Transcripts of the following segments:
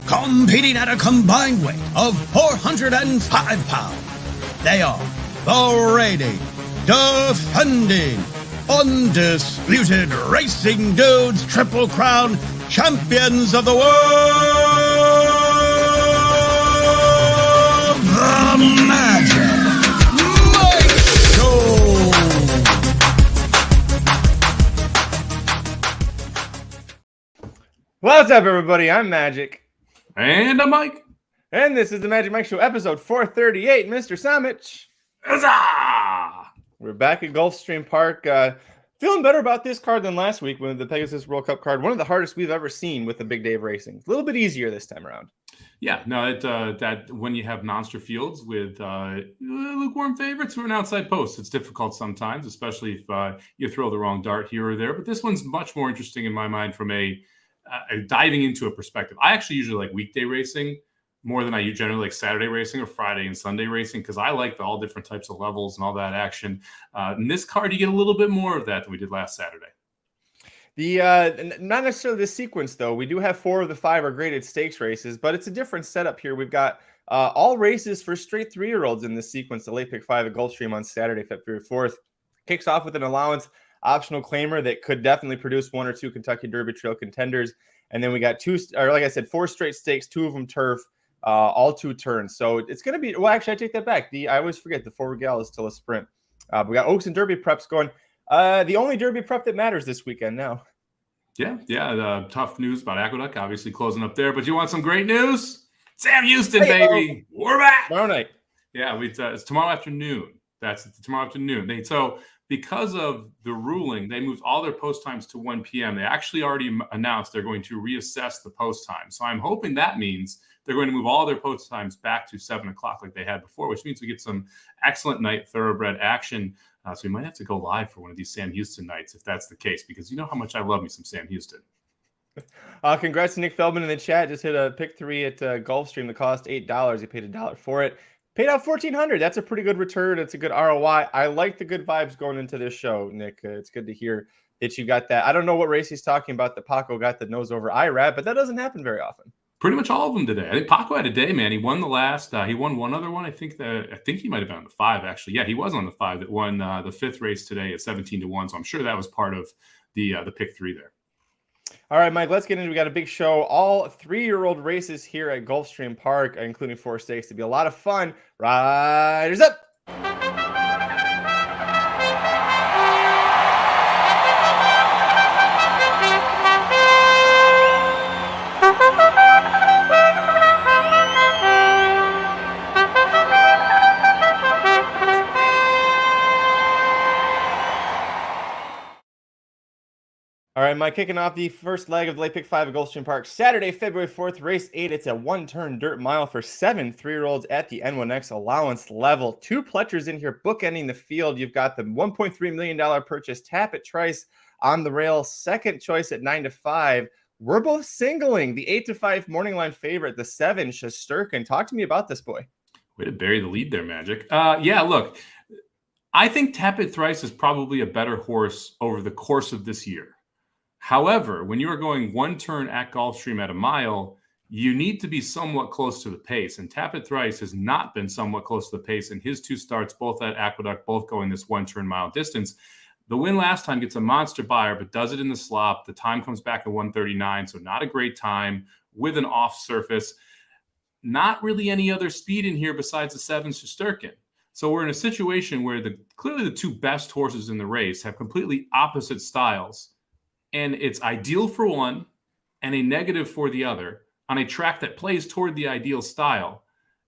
competing at a combined weight of 405 pounds. They are the reigning, defending, undisputed Racing Dudes Triple Crown champions of the world, the Magic Mike Show. What's up, everybody? I'm Magic. And I'm Mike. And this is the Magic Mike Show, episode 438. Mr. Somich. Huzzah! We're back at Gulfstream Park. Feeling better about this card than last week with the Pegasus World Cup card. One of the hardest we've ever seen with the big day of racing. A little bit easier this time around. Yeah, no, that when you have monster fields with lukewarm favorites who are an outside post, it's difficult sometimes, especially if you throw the wrong dart here or there. But this one's much more interesting in my mind from a diving into a perspective. I actually usually like weekday racing more than I generally like Saturday racing or Friday and Sunday racing, because I like all different types of levels and all that action. In this card, you get a little bit more of that than we did last Saturday. The not necessarily the sequence, though. We do have 4 of the 5 are graded stakes races, but it's a different setup here. We've got all races for straight 3-year-olds in this sequence. The late pick 5 at Gulfstream on Saturday, February 4th. Kicks off with an allowance optional claimer that could definitely produce 1 or 2 Kentucky Derby Trail contenders. And then we got 4 straight stakes, 2 of them turf, all 2 turns. So it's going to be, well, actually, I take that back. I always forget the 4 Regal is still a sprint. We got Oaks and Derby preps going. The only Derby prep that matters this weekend now. Yeah. Tough news about Aqueduct, obviously closing up there. But you want some great news? Sam Houston, baby. We're back. Tomorrow night. Yeah, it's tomorrow afternoon. That's tomorrow afternoon. So because of the ruling, they moved all their post times to 1 p.m. They actually already announced they're going to reassess the post time. So I'm hoping that means they're going to move all their post times back to 7 o'clock like they had before, which means we get some excellent night thoroughbred action. So we might have to go live for one of these Sam Houston nights if that's the case, because you know how much I love me some Sam Houston. Congrats to Nick Feldman in the chat. Just hit a pick 3 at Gulfstream. The cost $8. He paid $1 for it. Paid out $1,400. That's a pretty good return. It's a good ROI. I like the good vibes going into this show, Nick. It's good to hear that you got that. I don't know what race he's talking about that Paco got the nose over IRAP, but that doesn't happen very often. Pretty much all of them today. I think Paco had a day, man. He won the last. He won one other one. I think he might have been on the 5 actually. Yeah, he was on the 5 that won the 5th race today at 17-1. So I'm sure that was part of the pick 3 there. All right, Mike, let's get into it. We got a big show. All 3-year-old races here at Gulfstream Park, including 4 stakes, to be a lot of fun. Riders up! All right, Mike, kicking off the first leg of the late pick 5 at Gulfstream Park. Saturday, February 4th, race 8. It's a 1-turn dirt mile for 7 3-year-olds at the N1X allowance level. 2 pletchers in here bookending the field. You've got the $1.3 million purchase, Tap It Trice on the rail. Second choice at 9-5. We're both singling the 8-5 morning line favorite, the 7 Shesterkin. Talk to me about this boy. Way to bury the lead there, Magic. Yeah, look, I think Tap It Thrice is probably a better horse over the course of this year. However, when you are going 1 turn at Gulfstream at a mile, you need to be somewhat close to the pace. And Tap It Thrice has not been somewhat close to the pace in his 2 starts, both at Aqueduct, both going this 1 turn mile distance. The win last time gets a monster buyer, but does it in the slop. The time comes back at 1:39, so not a great time with an off surface. Not really any other speed in here besides the 7 Shesterkin. So we're in a situation where clearly the 2 best horses in the race have completely opposite styles. And it's ideal for one and a negative for the other on a track that plays toward the ideal style.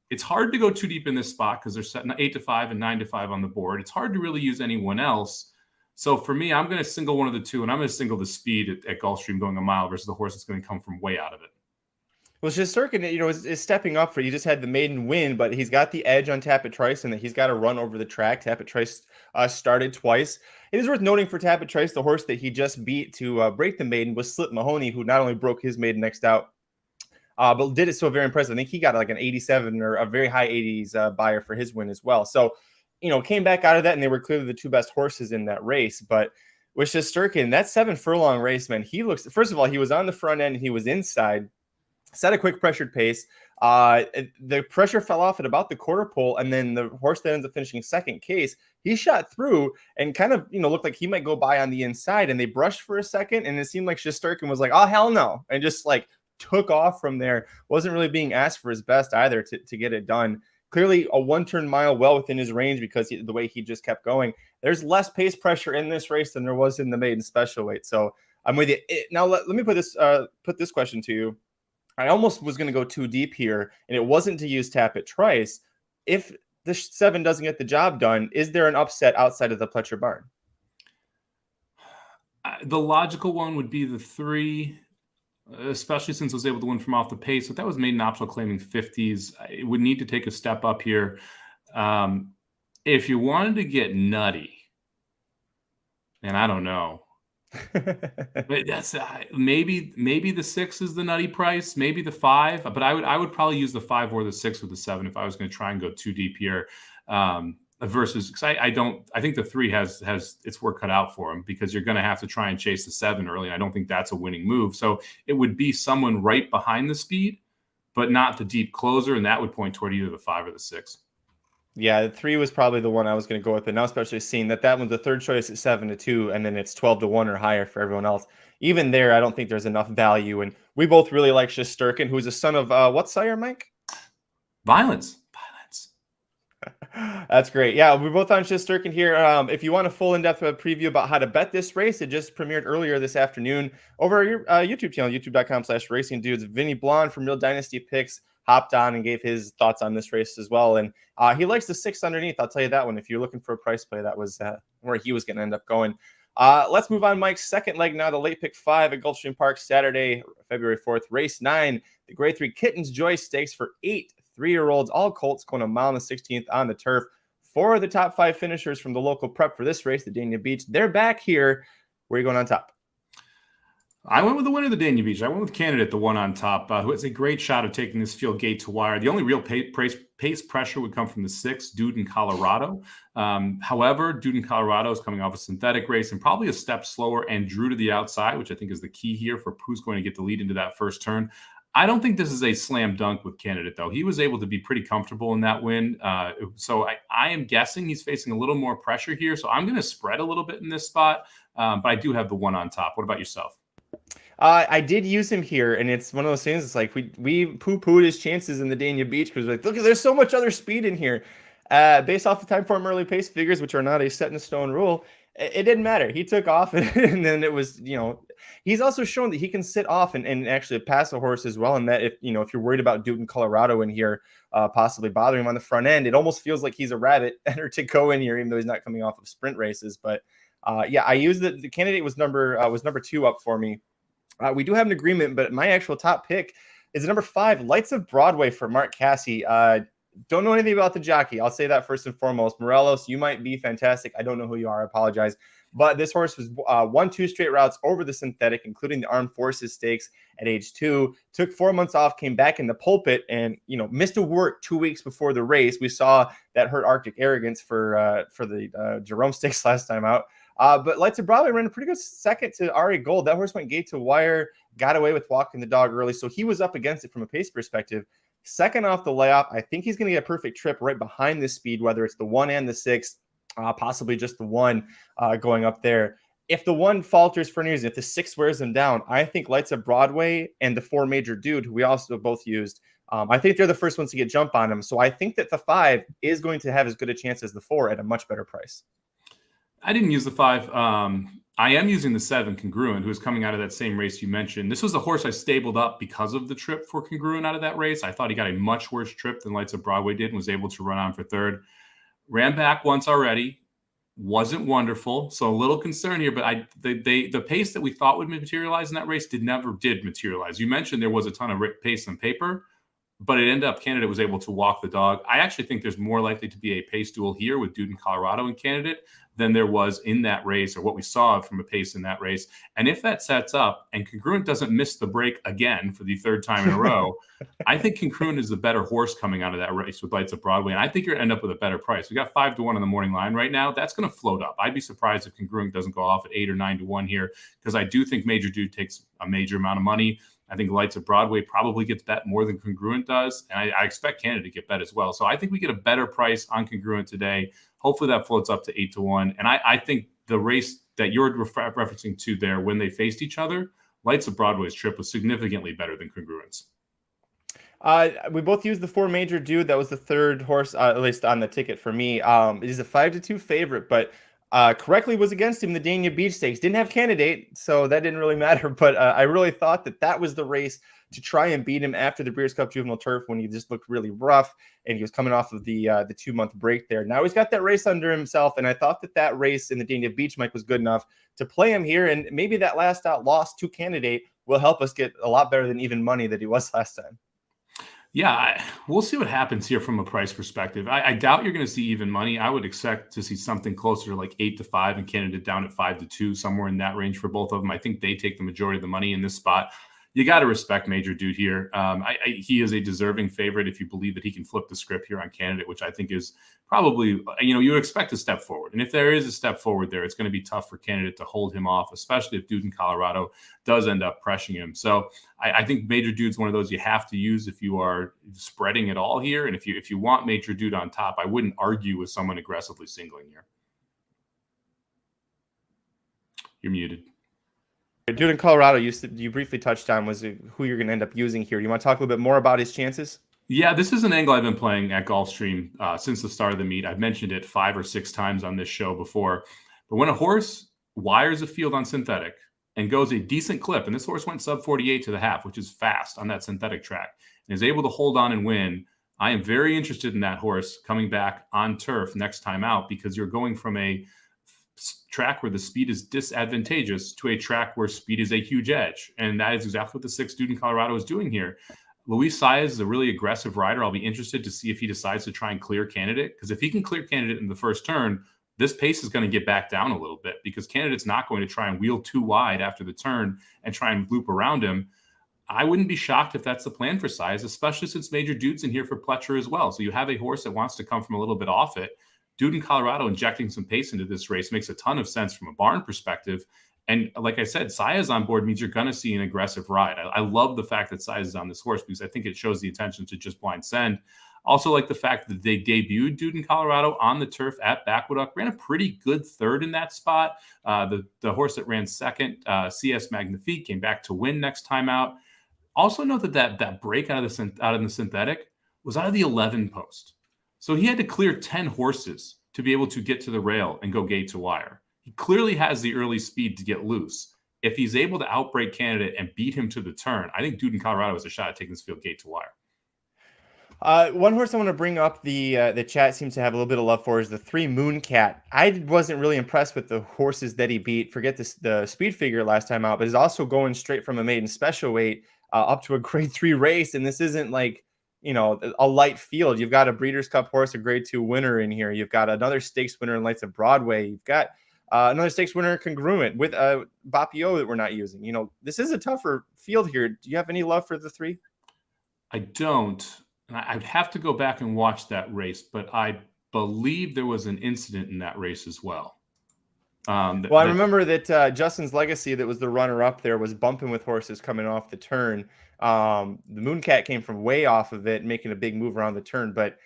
It's hard to go too deep in this spot because they're setting 8-5 and 9-5 on the board. It's hard to really use anyone else. So for me, I'm going to single one of the 2, and I'm going to single the speed at Gulfstream going a mile versus the horse that's going to come from way out of it. Well, Shesterkin, is stepping up for. He just had the maiden win, but he's got the edge on Tap It Trice, and that he's got to run over the track. Tap It Trice started twice. It is worth noting for Tap It Trice, the horse that he just beat to break the maiden was Slip Mahoney, who not only broke his maiden next out, but did it so very impressive. I think he got like an 87 or a very high 80s buyer for his win as well. So, came back out of that, and they were clearly the 2 best horses in that race. But with Shesterkin, that 7 furlong race, man, he looks. First of all, he was on the front end, and he was inside. set a quick pressured pace. The pressure fell off at about the quarter pole, and then the horse that ends up finishing second, Case, he shot through and kind of, looked like he might go by on the inside, and they brushed for a second, and it seemed like Shesterkin was like, oh, hell no, and just like took off from there. Wasn't really being asked for his best either to get it done. Clearly a one-turn mile well within his range because the way he just kept going. There's less pace pressure in this race than there was in the maiden special weight. So I'm with you. Now let me put this question to you. I almost was going to go too deep here, and it wasn't to use Tap It Trice. If the 7 doesn't get the job done, is there an upset outside of the Pletcher barn? The logical one would be the 3, especially since it was able to win from off the pace. But that was maiden optional claiming 50s. It would need to take a step up here. If you wanted to get nutty, and I don't know, but that's maybe the 6 is the nutty price, maybe the 5, but I would probably use the 5 or the 6 or the 7 if I was going to try and go too deep here. Versus, because I think the 3 has its work cut out for him, because you're going to have to try and chase the 7 early. And I don't think that's a winning move. So it would be someone right behind the speed, but not the deep closer, and that would point toward either the 5 or the 6. Yeah, the 3 was probably the one I was going to go with, and now especially seeing that one's the third choice at 7-2, and then it's 12-1 or higher for everyone else. Even there, I don't think there's enough value, and we both really like Shesterkin, who's a son of what sire, Mike? Violence. That's great. Yeah, we're both on Shesterkin here. If you want a full in-depth preview about how to bet this race, it just premiered earlier this afternoon over your YouTube channel, youtube.com/racingdudes. Vinny Blonde from Real Dynasty Picks hopped on and gave his thoughts on this race as well. And he likes the 6 underneath. I'll tell you that one. If you're looking for a price play, that was where he was going to end up going. Let's move on, Mike's second leg now, the late pick 5 at Gulfstream Park, Saturday, February 4th, race 9, the Grade 3 Kittens Joy Stakes for 8 3-year-olds, all colts, going a mile and the 16th on the turf. 4 of the top 5 finishers from the local prep for this race, the Dania Beach, they're back here. Where are you going on top? I went with the winner of the Dania Beach. I went with Candidate, the one on top, who has a great shot of taking this field gate to wire. The only real pace pressure would come from the 6, Dude in Colorado. However, Dude in Colorado is coming off a synthetic race and probably a step slower and drew to the outside, which I think is the key here for who's going to get the lead into that first turn. I don't think this is a slam dunk with Candidate, though. He was able to be pretty comfortable in that win. So I am guessing he's facing a little more pressure here. So I'm going to spread a little bit in this spot, but I do have the one on top. What about yourself? I did use him here, and it's one of those things. It's like we poo-pooed his chances in the Dania Beach because we're like, look, there's so much other speed in here. Based off the time form early pace figures, which are not a set in stone rule, it didn't matter. He took off, and then it was, he's also shown that he can sit off and actually pass a horse as well. And that if you're worried about Dude in Colorado in here, possibly bothering him on the front end, it almost feels like he's a rabbit enter to go in here, even though he's not coming off of sprint races. But I used the Candidate was number 2 up for me. We do have an agreement, but my actual top pick is number 5, Lights of Broadway for Mark Casse. Don't know anything about the jockey. I'll say that first and foremost. Morelos, you might be fantastic. I don't know who you are. I apologize. But this horse was won 2 straight routes over the synthetic, including the Armed Forces Stakes at age 2. Took 4 months off, came back in the pulpit, and missed a work 2 weeks before the race. We saw that hurt Arctic Arrogance for the Jerome Stakes last time out. But Lights of Broadway ran a pretty good second to Ari Gold. That horse went gate to wire, got away with walking the dog early, so he was up against it from a pace perspective. Second off the layoff, I think he's going to get a perfect trip right behind this speed, whether it's the 1 and the 6, possibly just the 1 going up there. If the 1 falters for any reason, if the 6 wears them down, I think Lights of Broadway and the 4 Major Dude, who we also both used, I think they're the first ones to get jump on him. So I think that the 5 is going to have as good a chance as the 4 at a much better price. I didn't use the 5. I am using the 7, Congruent, who is coming out of that same race you mentioned. This was the horse I stabled up because of the trip for Congruent out of that race. I thought he got a much worse trip than Lights of Broadway did and was able to run on for 3rd. Ran back once already. Wasn't wonderful. So a little concern here, but the pace that we thought would materialize in that race never did materialize. You mentioned there was a ton of pace on paper, but it ended up Candidate was able to walk the dog. I actually think there's more likely to be a pace duel here with Dude in Colorado and Candidate than there was in that race, or what we saw from a pace in that race. And if that sets up and Congruent doesn't miss the break again for the 3rd time in a row, I think Congruent is the better horse coming out of that race with Lights of Broadway. And I think you're going to end up with a better price. We got 5-1 on the morning line right now. That's going to float up. I'd be surprised if Congruent doesn't go off at 8 or 9-1 here, because I do think Major Dude takes a major amount of money. I think Lights of Broadway probably gets bet more than Congruent does. And I expect Canada to get bet as well. So I think we get a better price on Congruent today. Hopefully that floats up to 8-1. And I think the race that you're referencing to there, when they faced each other, Lights of Broadway's trip was significantly better than Congruent's. We both used the 4 Major Dude. That was the third horse, at least on the ticket for me. He's a 5-2 favorite, but correctly was against him in the Dania Beach Stakes. Didn't have candidate, so that didn't really matter. But I really thought that was the race to try and beat him after the Breeders' Cup Juvenile Turf, when he just looked really rough and he was coming off of the 2-month break there. Now he's got that race under himself, and I thought that race in the Dania Beach, Mike, was good enough to play him here, and maybe that last out loss to candidate will help us get a lot better than even money that he was last time. Yeah, we'll see what happens here from a price perspective. I doubt you're going to see even money. I would expect to see something closer to like 8-5 and Canada down at 5-2, somewhere in that range for both of them. I think they take the majority of the money in this spot. You got to respect Major Dude here. He is a deserving favorite if you believe that he can flip the script here on Candidate, which I think is probably, you would expect a step forward. And if there is a step forward there, it's going to be tough for Candidate to hold him off, especially if Dude in Colorado does end up pressing him. So I think Major Dude's one of those you have to use if you are spreading it all here. And if you want Major Dude on top, I wouldn't argue with someone aggressively singling here. You're muted. Dude in Colorado, you briefly touched on was who you're going to end up using here. Do you want to talk a little bit more about his chances? Yeah, this is an angle I've been playing at Gulfstream since the start of the meet. I've mentioned it 5 or 6 times on this show before. But when a horse wires a field on synthetic and goes a decent clip, and this horse went sub 48 to the half, which is fast on that synthetic track, and is able to hold on and win, I am very interested in that horse coming back on turf next time out, because you're going from a track where the speed is disadvantageous to a track where speed is a huge edge. And that is exactly what the 6th Dude in Colorado is doing here. Luis Saez is a really aggressive rider. I'll be interested to see if he decides to try and clear Candidate, because if he can clear Candidate in the first turn, this pace is going to get back down a little bit, because Candidate's not going to try and wheel too wide after the turn and try and loop around him. I wouldn't be shocked if that's the plan for Saez, especially since Major Dude's in here for Pletcher as well. So you have a horse that wants to come from a little bit off it. Dude in Colorado injecting some pace into this race makes a ton of sense from a barn perspective. And like I said, Saez on board means you're going to see an aggressive ride. I love the fact that Saez is on this horse, because I think it shows the intention to just blind send. Also like the fact that they debuted Dude in Colorado on the turf at Backwood, ran a pretty good third in that spot. The horse that ran second, CS Magnifique, came back to win next time out. Also note that break out of the synthetic was out of the 11 post. So he had to clear 10 horses to be able to get to the rail and go gate to wire. He clearly has the early speed to get loose. If he's able to outbreak Candidate and beat him to the turn, I think Dude in Colorado has a shot at taking this field gate to wire. One horse I want to bring up, the chat seems to have a little bit of love for, is the 3 Mooncat. I wasn't really impressed with the horses that he beat. Forget the speed figure last time out, but he's also going straight from a maiden special weight up to a grade 3 race. And this isn't like, a light field. You've got a Breeders' Cup horse, a grade 2 winner in here. You've got another stakes winner in Lights of Broadway. You've got another stakes winner Congruent with Bapio that we're not using. This is a tougher field here. Do you have any love for the 3? I don't. I'd have to go back and watch that race, but I believe there was an incident in that race as well. I remember that Justin's Legacy, that was the runner-up there, was bumping with horses coming off the turn. The Mooncat came from way off of it, making a big move around the turn. But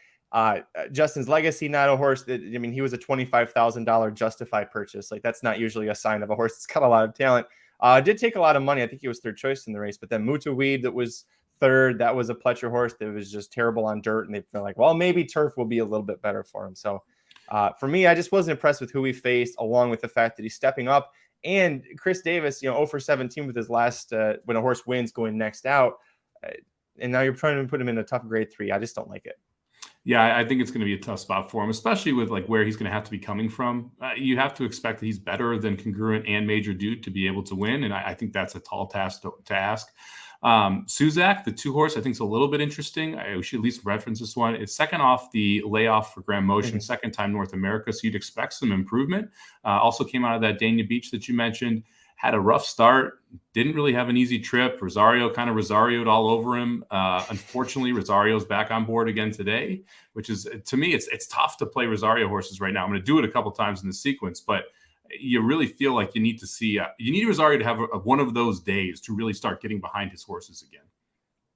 Justin's Legacy, not a horse that, he was a $25,000 Justify purchase. Like, that's not usually a sign of a horse that's got a lot of talent. Did take a lot of money. I think he was 3rd choice in the race. But then Mutaweed, that was 3rd. That was a Pletcher horse that was just terrible on dirt. And they feel like, well, maybe turf will be a little bit better for him. So for me, I just wasn't impressed with who he faced, along with the fact that he's stepping up. And Chris Davis, 0 for 17 with his last, when a horse wins, going next out. And now you're trying to put him in a tough grade 3. I just don't like it. Yeah, I think it's going to be a tough spot for him, especially with like where he's going to have to be coming from. You have to expect that he's better than Congruent and Major Dude to be able to win. And I think that's a tall task to ask. Suzak, the 2 horse, I think is a little bit interesting. We should at least reference this one. It's second off the layoff for Grand Motion, second time North America. So you'd expect some improvement. Also came out of that Dania Beach that you mentioned. Had a rough start, didn't really have an easy trip. Rosario kind of Rosario'd all over him. Unfortunately, Rosario's back on board again today, which is, to me, it's tough to play Rosario horses right now. I'm going to do it a couple times in the sequence, but you really feel like you need to see you need Rosario to have one of those days to really start getting behind his horses again.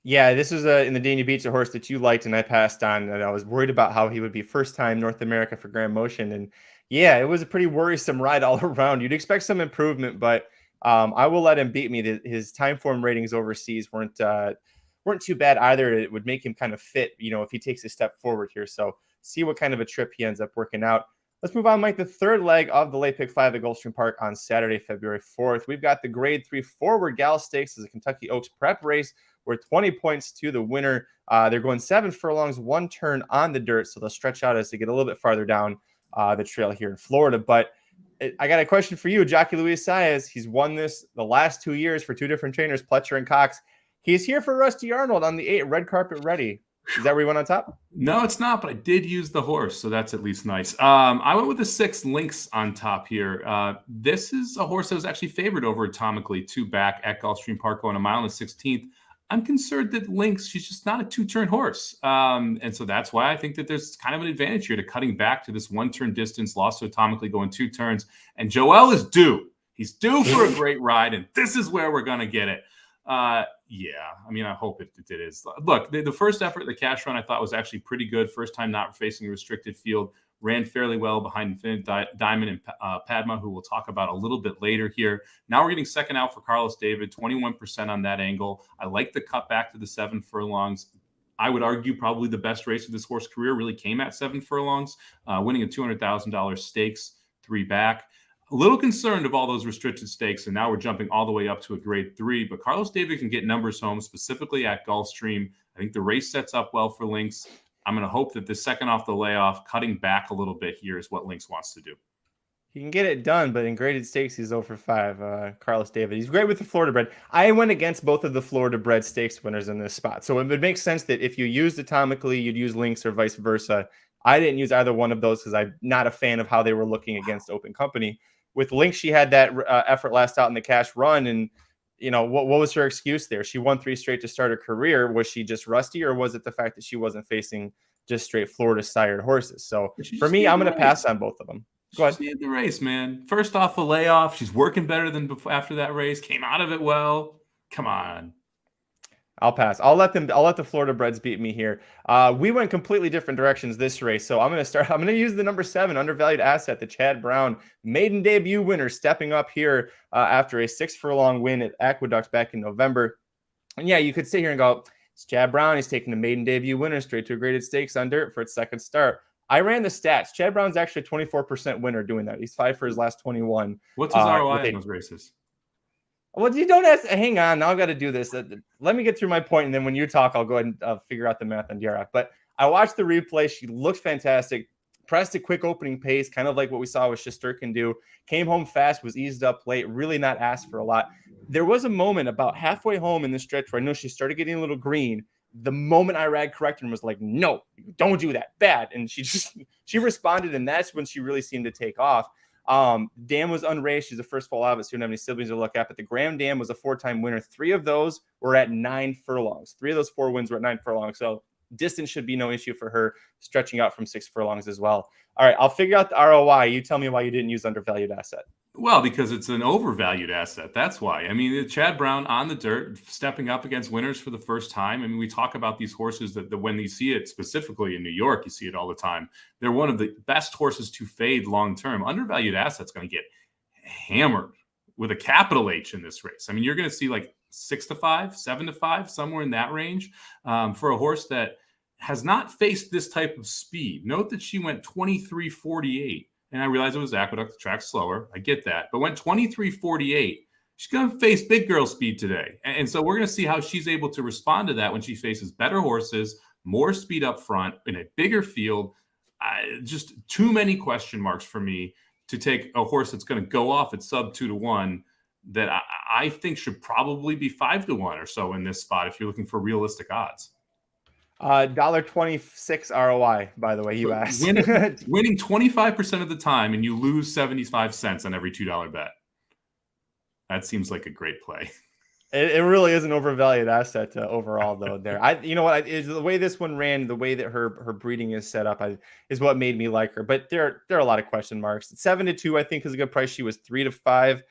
Yeah, this was in the Dania Beach, a horse that you liked and I passed on. And I was worried about how he would be first time North America for Grand Motion. And yeah, it was a pretty worrisome ride all around. You'd expect some improvement, but I will let him beat me. His time form ratings overseas weren't too bad either. It would make him kind of fit, if he takes a step forward here. So see what kind of a trip he ends up working out. Let's move on, Mike. The third leg of the Late Pick 5 at Gulfstream Park on Saturday, February 4th. We've got the Grade 3 Forward Gal Stakes as a Kentucky Oaks prep race. We're 20 points to the winner. They're going 7 furlongs, 1 turn on the dirt, so they'll stretch out as they get a little bit farther down the trail here in Florida. But I got a question for you, Jockey Luis Saez. He's won this the last 2 years for 2 different trainers, Pletcher and Cox. He's here for Rusty Arnold on the 8, red carpet ready. Is that where you went on top? No, it's not, but I did use the horse, so that's at least nice. I went with the 6 Lynx on top here. This is a horse that was actually favored over atomically 2 back at Gulfstream Park going a mile and 16th. I'm concerned that Lynx, she's just not a 2-turn horse. And so that's why I think that there's kind of an advantage here to cutting back to this 1-turn distance, lost to atomically going 2 turns. And Joel is due. He's due for a great ride, and this is where we're going to get it. Yeah, I mean, I hope it is. Look, the first effort, the cash run, I thought was actually pretty good. First time not facing a restricted field. Ran fairly well behind Infinite Diamond and Padma, who we'll talk about a little bit later here. Now we're getting second out for Carlos David, 21% on that angle. I like the cut back to the 7 furlongs. I would argue probably the best race of this horse career really came at 7 furlongs, winning a $200,000 stakes, 3 back. A little concerned of all those restricted stakes, and now we're jumping all the way up to a grade 3. But Carlos David can get numbers home, specifically at Gulfstream. I think the race sets up well for Lynx. I'm going to hope that the second off the layoff, cutting back a little bit here is what Lynx wants to do. He can get it done, but in graded stakes, he's 0 for 5. Carlos David. He's great with the Florida bred. I went against both of the Florida bred stakes winners in this spot. So it would make sense that if you used atomically, you'd use Lynx or vice versa. I didn't use either one of those because I'm not a fan of how they were looking against Open Company. With Lynx, she had that effort last out in the cash run, and what was her excuse there? She won 3 straight to start her career. Was she just rusty, or was it the fact that she wasn't facing just straight Florida sired horses? So for me, I'm going to pass on both of them. Go ahead. She needed the race, man. First off the layoff, she's working better than before, after that race. Came out of it well. Come on. I'll pass. I'll let the Florida breds beat me here. We went completely different directions this race. So I'm going to use the number 7 undervalued asset, the Chad Brown maiden debut winner, stepping up here after a 6 furlong win at Aqueduct back in November. And yeah, you could sit here and go, it's Chad Brown. He's taking the maiden debut winner straight to a graded stakes on dirt for its second start. I ran the stats. Chad Brown's actually a 24% winner doing that. He's 5 for his last 21. What's his ROI in those races? Well, you don't have to hang on. Now I've got to do this. Let me get through my point, and then when you talk, I'll go ahead and figure out the math on Dyarak. But I watched the replay. She looked fantastic. Pressed a quick opening pace, kind of like what we saw with Shesterkin do. Came home fast, was eased up late, really not asked for a lot. There was a moment about halfway home in the stretch where I know she started getting a little green. The moment Irad corrected him was like, no, don't do that. Bad. And she responded, and that's when she really seemed to take off. Dam was unraced. She's the first full out, but she didn't have any siblings to look at. But the Graham Dam was a 4-time winner. 3 of those were at 9 furlongs. 3 of those 4 wins were at 9 furlongs. So distance should be no issue for her, stretching out from 6 furlongs as well. All right, I'll figure out the ROI. You tell me why you didn't use undervalued asset. Well, because it's an overvalued asset. That's why. I mean, Chad Brown on the dirt, stepping up against winners for the first time. I mean, we talk about these horses that when you see it specifically in New York, you see it all the time. They're one of the best horses to fade long-term. Undervalued asset's going to get hammered with a capital H in this race. I mean, you're going to see like 6-5, 7-5, somewhere in that range for a horse that has not faced this type of speed. Note that she went 23.48. And I realize it was Aqueduct, the track's slower. I get that. But went 23.48. She's going to face big girl speed today. And so we're going to see how she's able to respond to that when she faces better horses, more speed up front, in a bigger field. Just too many question marks for me to take a horse that's going to go off at sub 2-1 that I think should probably be 5-1 or so in this spot if you're looking for realistic odds. $1.26 ROI, by the way, you asked. Winning 25% of the time, and you lose 75 cents on every $2 bet. That seems like a great play. It really is an overvalued asset overall, though. You know what? Is the way this one ran, the way that her breeding is set up, is what made me like her. But there are a lot of question marks. 7-2, I think, is a good price. She was 3-5,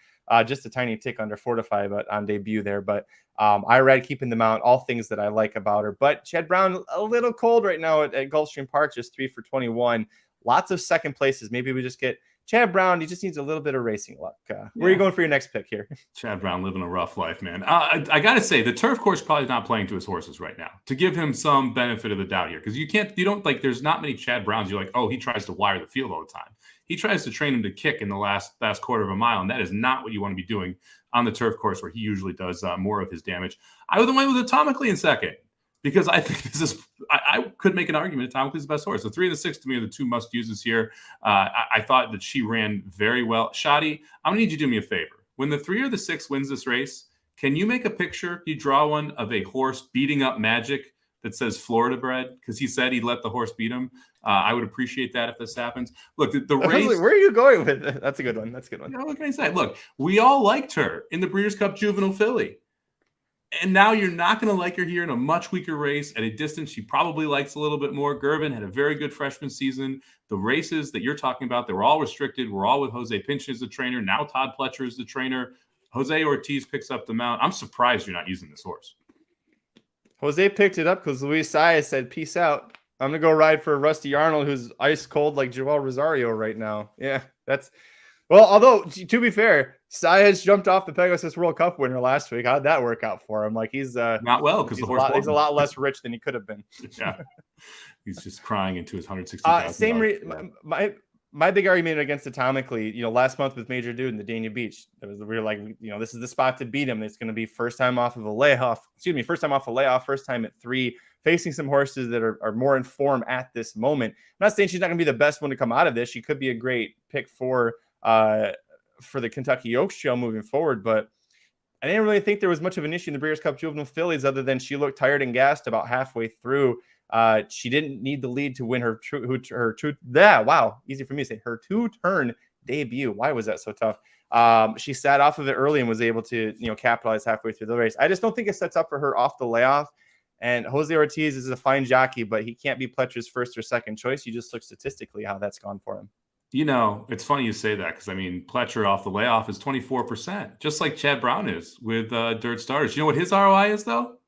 just a tiny tick under 4-5 on debut there. But I read keeping them out. All things that I like about her. But Chad Brown a little cold right now at Gulfstream Park, just 3 for 21. Lots of second places. Maybe we just get Chad Brown. He just needs a little bit of racing luck. Where are you going for your next pick here? Chad Brown living a rough life, man. I got to say, the turf course probably not playing to his horses right now, to give him some benefit of the doubt here. Because there's not many Chad Browns. You're like, oh, he tries to wire the field all the time. He tries to train him to kick in the last quarter of a mile. And that is not what you want to be doing on the turf course, where he usually does more of his damage. I would have went with Atomically in second, because I think I could make an argument Atomically is the best horse. The 3 and the 6 to me are the two must uses here. I thought that she ran very well. Shadi, I'm going to need you to do me a favor. When the 3 or the 6 wins this race, can you make a picture? You draw one of a horse beating up Magic that says Florida bred, because he said he'd let the horse beat him. I would appreciate that if this happens. Look, the race. Where are you going with it? That's a good one. That's a good one. You know, what can I say? Look, we all liked her in the Breeders' Cup Juvenile Filly. And now you're not going to like her here in a much weaker race at a distance she probably likes a little bit more. Gervin had a very good freshman season. The races that you're talking about, they were all restricted. We're all with Jose Pinch as the trainer. Now Todd Pletcher is the trainer. Jose Ortiz picks up the mount. I'm surprised you're not using this horse. Jose picked it up because Luis Saez said, peace out. I'm going to go ride for Rusty Arnold, who's ice cold like Joel Rosario right now. Yeah, that's... Well, although, to be fair, Saez jumped off the Pegasus World Cup winner last week. How'd that work out for him? Like, he's not well, because he's a lot less rich than he could have been. Yeah, he's just crying into his $160,000. My big argument against Atomically, last month with Major Dude in the Dania Beach, we were like, this is the spot to beat him. It's going to be first time off a layoff, first time at 3, facing some horses that are more in form at this moment. I'm not saying she's not going to be the best one to come out of this. She could be a great pick for the Kentucky Oaks Trail moving forward, but I didn't really think there was much of an issue in the Breeders' Cup Juvenile Fillies, other than she looked tired and gassed about halfway through. She didn't need the lead to win her two-turn debut. Why was that so tough? She sat off of it early and was able to capitalize halfway through the race. I just don't think it sets up for her off the layoff. And Jose Ortiz is a fine jockey, but he can't be Pletcher's first or second choice. You just look statistically how that's gone for him. It's funny you say that, because Pletcher off the layoff is 24%, just like Chad Brown is with Dirt Starters. You know what his ROI is, though?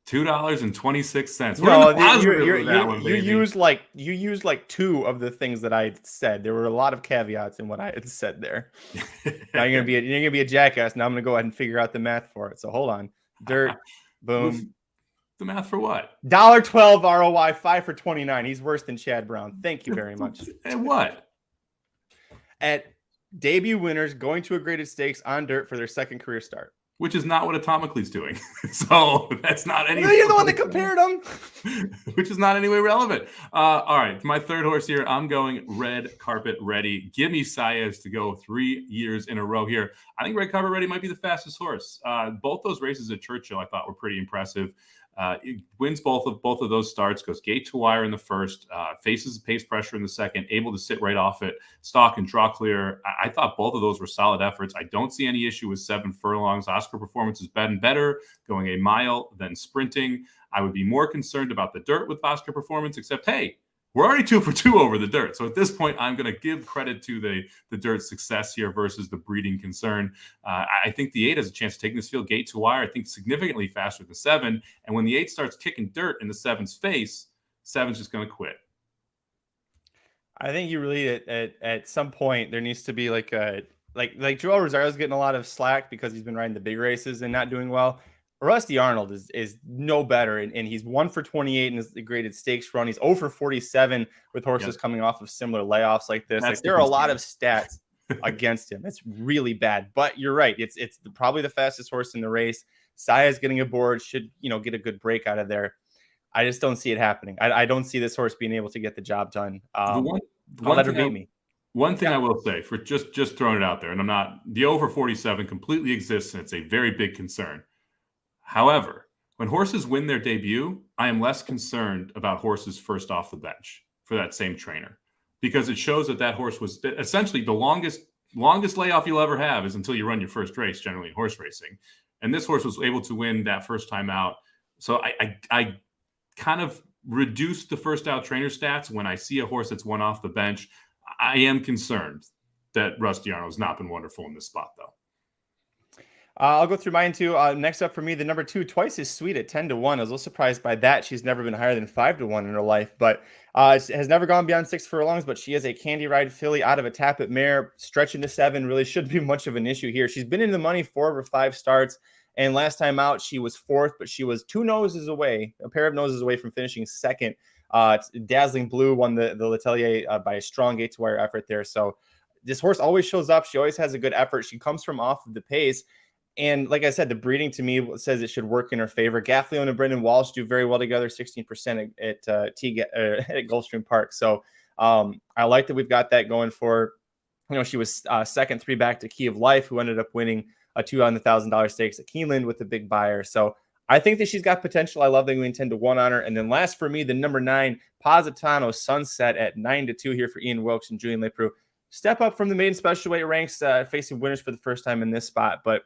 $2.26. You used like 2 of the things that I said. There were a lot of caveats in what I had said there. Now you're gonna be a jackass. Now I'm gonna go ahead and figure out the math for it. So hold on. Dirt, boom. The math for what? $1.12 ROI, 5 for 29. He's worse than Chad Brown. Thank you very much. And what? At debut winners going to a graded stakes on dirt for their second career start. Which is not what Atomically's doing. So that's not any. You're the one that compared them. Which is not any way relevant. All right, for my third horse here, I'm going Red Carpet Ready. Give me Saez to go 3 years in a row here. I think Red Carpet Ready might be the fastest horse. Both those races at Churchill I thought were pretty impressive. It wins both of those starts, goes gate to wire in the first, faces pace pressure in the second, able to sit right off it, stalk and draw clear. I thought both of those were solid efforts. I don't see any issue with 7 furlongs. Oscar Performance is better going a mile than sprinting. I would be more concerned about the dirt with Oscar Performance, except, hey, we're already 2 for 2 over the dirt. So at this point, I'm going to give credit to the dirt's success here versus the breeding concern. I think the 8 has a chance of taking this field gate to wire. I think significantly faster than 7. And when the 8 starts kicking dirt in the 7's face, 7's just going to quit. I think you really at some point there needs to be like Joel Rosario's getting a lot of slack because he's been riding the big races and not doing well. Rusty Arnold is no better, and he's 1 for 28 in his graded stakes run. He's 0 for 47 with horses coming off of similar layoffs like this. There are a lot of stats against him. It's really bad. But you're right. It's probably the fastest horse in the race. Saez getting aboard should get a good break out of there. I just don't see it happening. I don't see this horse being able to get the job done. Let her beat me. One thing I will say, for just throwing it out there, and I'm not, the over 47 completely exists, and it's a very big concern. However, when horses win their debut, I am less concerned about horses first off the bench for that same trainer, because it shows that horse was essentially the longest longest layoff you'll ever have is until you run your first race, generally in horse racing. And this horse was able to win that first time out. So I kind of reduced the first out trainer stats when I see a horse that's won off the bench. I am concerned that Rusty Arnold's not been wonderful in this spot, though. I'll go through mine too. Next up for me, the number 2, Twice Is Sweet at 10-1. I was a little surprised by that. She's never been higher than 5-1 in her life, but has never gone beyond 6 furlongs. But she is a Candy Ride filly out of a Tappet mare, stretching to 7. Really shouldn't be much of an issue here. She's been in the money 4 of her 5 starts, and last time out she was 4th, but she was a pair of noses away from finishing 2nd. Dazzling Blue won the Letelier by a strong gate to wire effort there. So this horse always shows up. She always has a good effort. She comes from off of the pace. And like I said, the breeding to me says it should work in her favor. Gaffleon and Brendan Walsh do very well together, 16% at Gulfstream Park. So I like that we've got that going for, she was second 3 back to Key of Life, who ended up winning a $200,000 stakes at Keeneland with a big buyer. So I think that she's got potential. I love that we 10-1 on her. And then last for me, the number 9, Positano Sunset at 9-2 here for Ian Wilkes and Julian Leproux. Step up from the maiden special weight ranks, facing winners for the first time in this spot. But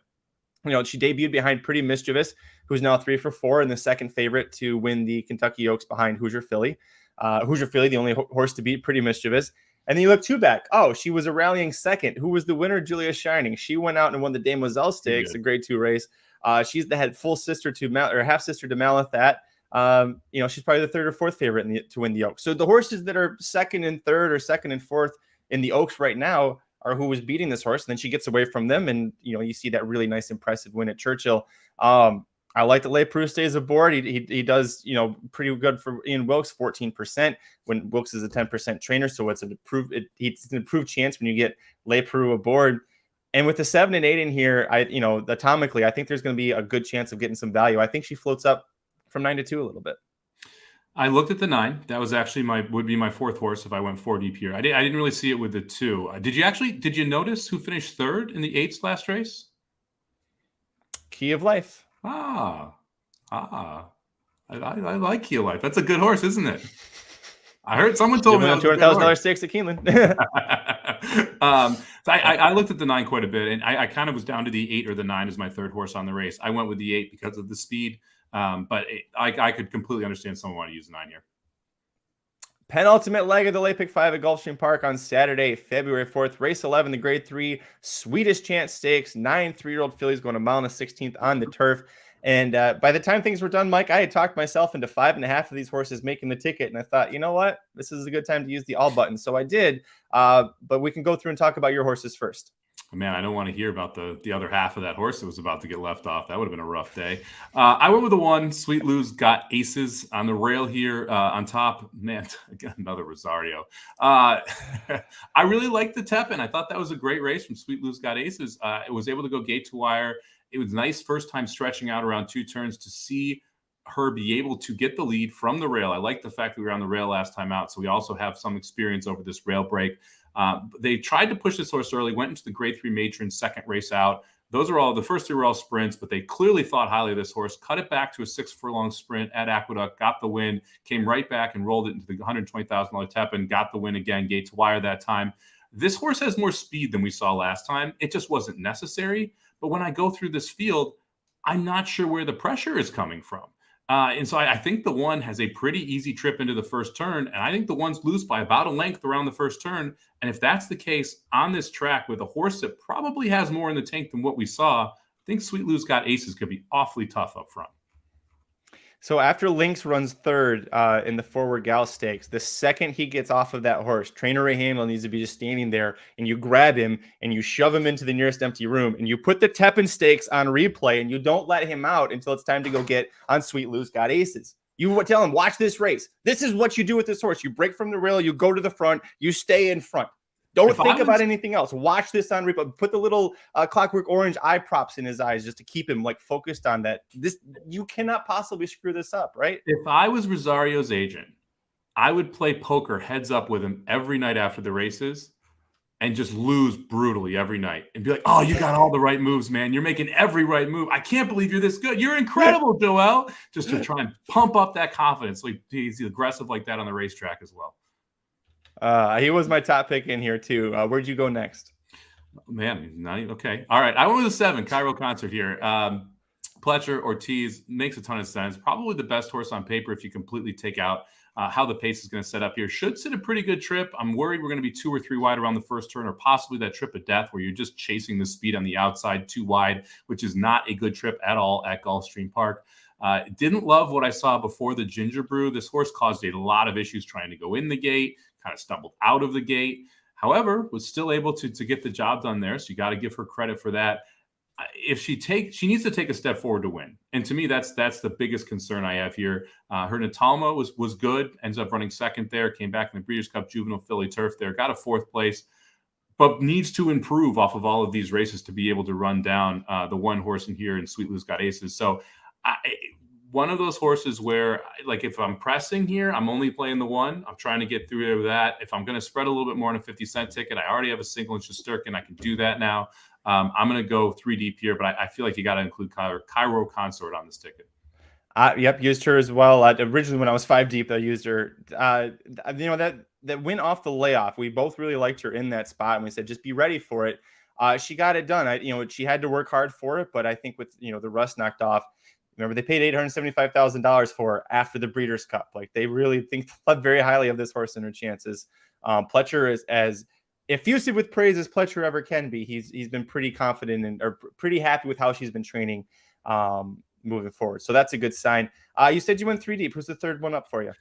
she debuted behind Pretty Mischievous, who's now 3 for 4 and the second favorite to win the Kentucky Oaks behind Hoosier Philly. Hoosier Philly, the only horse to beat Pretty Mischievous. And then you look 2 back. Oh, she was a rallying second. Who was the winner? Julia Shining. She went out and won the Demoiselle Stakes, a grade 2 race. She's the half sister to Malathat. She's probably the 3rd or 4th favorite to win the Oaks. So the horses that are 2nd and 3rd or 2nd and 4th in the Oaks right now are who was beating this horse. And then she gets away from them, and you see that really nice, impressive win at Churchill. I like that Leproux stays aboard. He does pretty good for Ian Wilkes, 14% when Wilkes is a 10% trainer. So it's an improved chance when you get Leproux aboard. And with the 7 and 8 in here, atomically, I think there's going to be a good chance of getting some value. I think she floats up from 9-2 a little bit. I looked at the 9. That was actually would be my 4th horse if I went 4 deep here. I didn't really see it with the 2. Did you notice who finished 3rd in the 8's last race? Key of Life. I like Key of Life. That's a good horse, isn't it? I heard someone told me that $200,000 stakes at Keeneland. So I looked at the 9 quite a bit, and I kind of was down to the 8 or the 9 as my 3rd horse on the race. I went with the 8 because of the speed, but I could completely understand someone want to use the 9 here. Penultimate leg of the Late Pick 5 at Gulfstream Park on Saturday, February 4th. Race 11, the grade 3 Swedish Chance Stakes. 9 3-year-old fillies going a mile and a 16th on the turf. And by the time things were done, Mike, I had talked myself into 5.5 of these horses making the ticket. And I thought, you know what? This is a good time to use the all button. So I did. But we can go through and talk about your horses first. Man, I don't want to hear about the other half of that horse that was about to get left off. That would have been a rough day. I went with the 1. Sweet Lou's got aces on the rail here on top. Man, again, another Rosario. I really liked the Tepin. I thought that was a great race from Sweet Lou's got aces. It was able to go gate to wire. It was nice first time stretching out around 2 turns to see her be able to get the lead from the rail. I like the fact that we were on the rail last time out, so we also have some experience over this rail break. They tried to push this horse early, went into the grade 3 matron second race out. Those are all, the first 3 were all sprints, but they clearly thought highly of this horse, cut it back to a 6 furlong sprint at Aqueduct, got the win, came right back and rolled it into the $120,000 Tepin, got the win again, gate to wire that time. This horse has more speed than we saw last time. It just wasn't necessary. But when I go through this field, I'm not sure where the pressure is coming from. And so I think the 1 has a pretty easy trip into the first turn. And I think the 1's loose by about a length around the first turn. And if that's the case on this track with a horse that probably has more in the tank than what we saw, I think Sweet Lou's got aces could be awfully tough up front. So after Lynx runs 3rd in the Forward Gal Stakes, the second he gets off of that horse, trainer Ray Hamlin needs to be just standing there, and you grab him and you shove him into the nearest empty room, and you put the Tepin Stakes on replay, and you don't let him out until it's time to go get on Sweet Lou's got aces. You tell him, watch this race. This is what you do with this horse. You break from the rail, you go to the front, you stay in front. Don't think about anything else. Watch this on replay. Put the little Clockwork Orange eye props in his eyes just to keep him focused on that. You cannot possibly screw this up, right? If I was Rosario's agent, I would play poker heads up with him every night after the races and just lose brutally every night and be like, oh, you got all the right moves, man. You're making every right move. I can't believe you're this good. You're incredible, Joel. Just to try and pump up that confidence. So he's aggressive like that on the racetrack as well. He was my top pick in here too. Where'd you go next? Man, he's not even okay. All right, I went with a 7, Cairo Concert here. Pletcher Ortiz makes a ton of sense. Probably the best horse on paper if you completely take out how the pace is going to set up here. Should sit a pretty good trip. I'm worried we're going to be 2 or 3 wide around the first turn, or possibly that trip of death where you're just chasing the speed on the outside too wide, which is not a good trip at all at Gulfstream Park. Didn't love what I saw before the Ginger Brew. This horse caused a lot of issues trying to go in the gate, kind of stumbled out of the gate. However, was still able to get the job done there. So you got to give her credit for that. If she needs to take a step forward to win. And to me, that's the biggest concern I have here. Her Natalma was good, ends up running second there, came back in the Breeders' Cup Juvenile Filly Turf there, got a 4th place, but needs to improve off of all of these races to be able to run down the one horse in here, and Sweet Lou's Got Aces. So one of those horses where, like, if I'm pressing here, I'm only playing the 1. I'm trying to get through that. If I'm going to spread a little bit more on a 50-cent ticket, I already have a single in Shesterkin. I can do that now. I'm going to go 3 deep here, but I feel like you got to include Cairo Consort on this ticket. Yep, used her as well. Originally, when I was 5 deep, I used her. That win off the layoff, we both really liked her in that spot, and we said just be ready for it. She got it done. She had to work hard for it, but I think with the rust knocked off. Remember, they paid $875,000 for her after the Breeders' Cup. Like, they really think very highly of this horse and her chances. Pletcher is as effusive with praise as Pletcher ever can be. He's been pretty confident or pretty happy with how she's been training moving forward. So that's a good sign. You said you went 3 deep. Who's the third one up for you?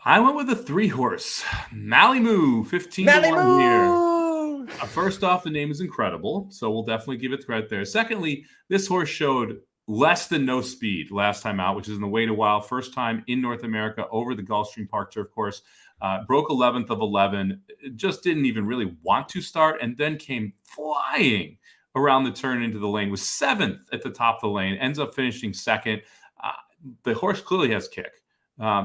I went with a 3 horse, Malimu, 15-1 here. First off, the name is incredible, so we'll definitely give it credit there. Secondly, this horse showed less than no speed last time out, which is in the Wait a While. First time in North America over the Gulfstream Park turf course. Broke 11th of 11. Just didn't even really want to start, and then came flying around the turn into the lane. Was 7th at the top of the lane. Ends up finishing 2nd. The horse clearly has kick.